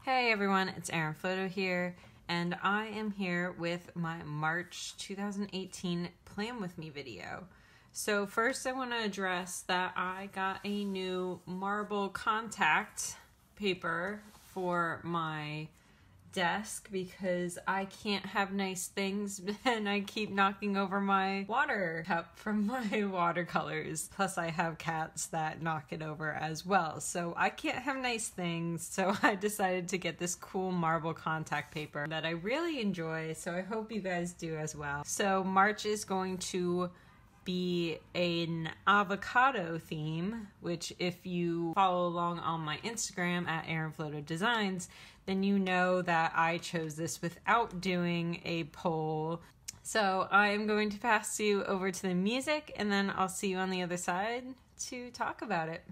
Hey everyone, it's Erin Floto here, and I am here with my March 2018 Plan With Me video. So first I want to address that I got a new marble contact paper for my desk because I can't have nice things and I keep knocking over my water cup from my watercolors. Plus I have cats that knock it over as well. So I can't have nice things, so I decided to get this cool marble contact paper that I really enjoy, so I hope you guys do as well. So March is going to be an avocado theme, which if you follow along on my Instagram at erinflotodesigns, then you know that I chose this without doing a poll. So I'm going to pass you over to the music and then I'll see you on the other side to talk about it.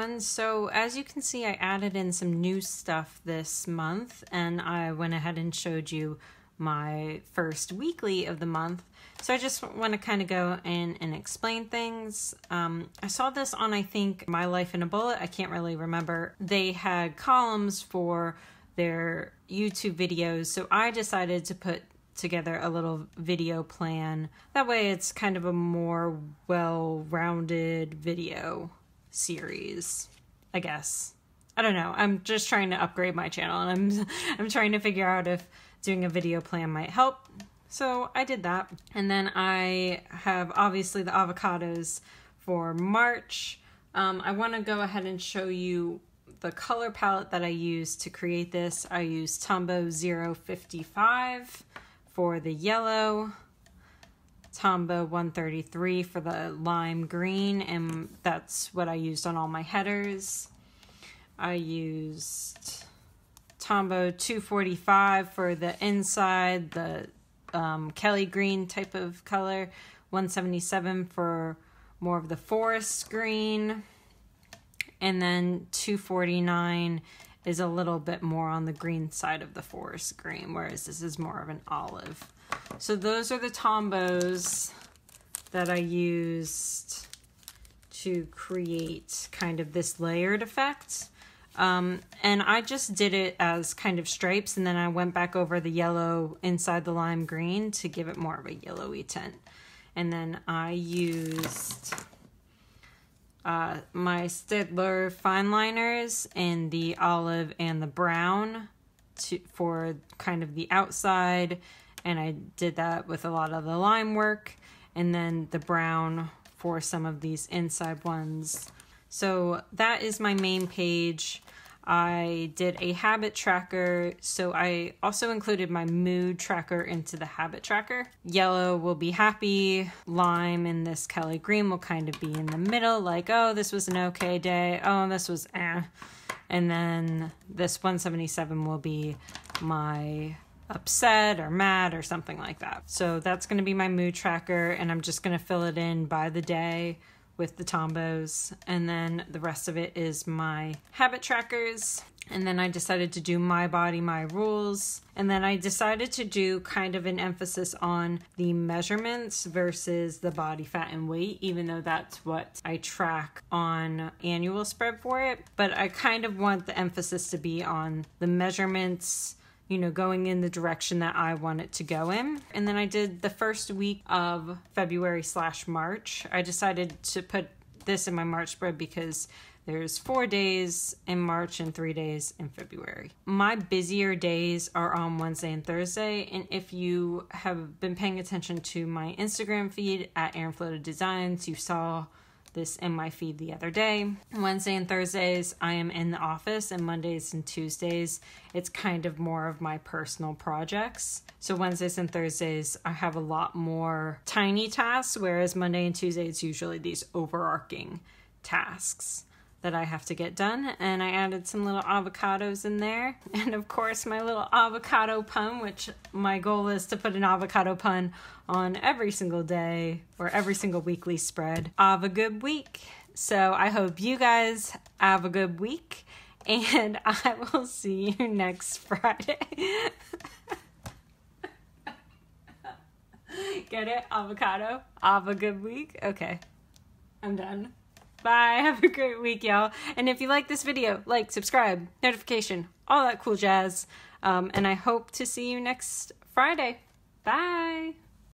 everyone. So as you can see, I added in some new stuff this month, and I went ahead and showed you my first weekly of the month. So I just want to kind of go in and explain things. I saw this on, I think, My Life in A.Bullet. I can't really remember. They had columns for their YouTube videos, so I decided to put together a little video plan. That way it's kind of a more well-rounded video series, I guess. I don't know. I'm just trying to upgrade my channel, and I'm trying to figure out if doing a video plan might help. So I did that. And then I have obviously the avocados for March. I want to go ahead and show you the color palette that I used to create this. I used Tombow 055 for the yellow, Tombow 133 for the lime green, and that's what I used on all my headers. I used Tombow 245 for the inside, the Kelly green type of color, 177 for more of the forest green, and then 249 is a little bit more on the green side of the forest green, whereas this is more of an olive. So those are the Tombows that I used to create kind of this layered effect. And I just did it as kind of stripes, and then I went back over the yellow inside the lime green to give it more of a yellowy tint. And then I used my Staedtler Fineliners in the olive and the brown for kind of the outside, and I did that with a lot of the lime work, and then the brown for some of these inside ones. So that is my main page. I did a habit tracker, so I also included my mood tracker into the habit tracker. Yellow will be happy, lime and this Kelly green will kind of be in the middle, like, oh, this was an okay day, oh, this was eh. And then this 177 will be my upset or mad or something like that. So that's going to be my mood tracker, and I'm just going to fill it in by the day with the Tombows, and then the rest of it is my habit trackers. And then I decided to do my body, my rules. And then I decided to do kind of an emphasis on the measurements versus the body fat and weight, even though that's what I track on annual spread for it. But I kind of want the emphasis to be on the measurements, you know, going in the direction that I want it to go in. And then I did the first week of February/March. I decided to put this in my March spread because there's 4 days in March and 3 days in February. My busier days are on Wednesday and Thursday, and if you have been paying attention to my Instagram feed at Aaron Floated Designs, you saw this in my feed the other day. Wednesday and Thursdays I am in the office, and Mondays and Tuesdays it's kind of more of my personal projects. So Wednesdays and Thursdays I have a lot more tiny tasks, whereas Monday and Tuesday it's usually these overarching tasks that I have to get done. And I added some little avocados in there, and of course my little avocado pun, which my goal is to put an avocado pun on every single day or every single weekly spread. Have a good week. So I hope you guys have a good week, and I will see you next Friday. Get it? Avocado? Have a good week? Okay, I'm done. Bye. Have a great week, y'all. And if you like this video, like, subscribe, notification, all that cool jazz. And I hope to see you next Friday. Bye.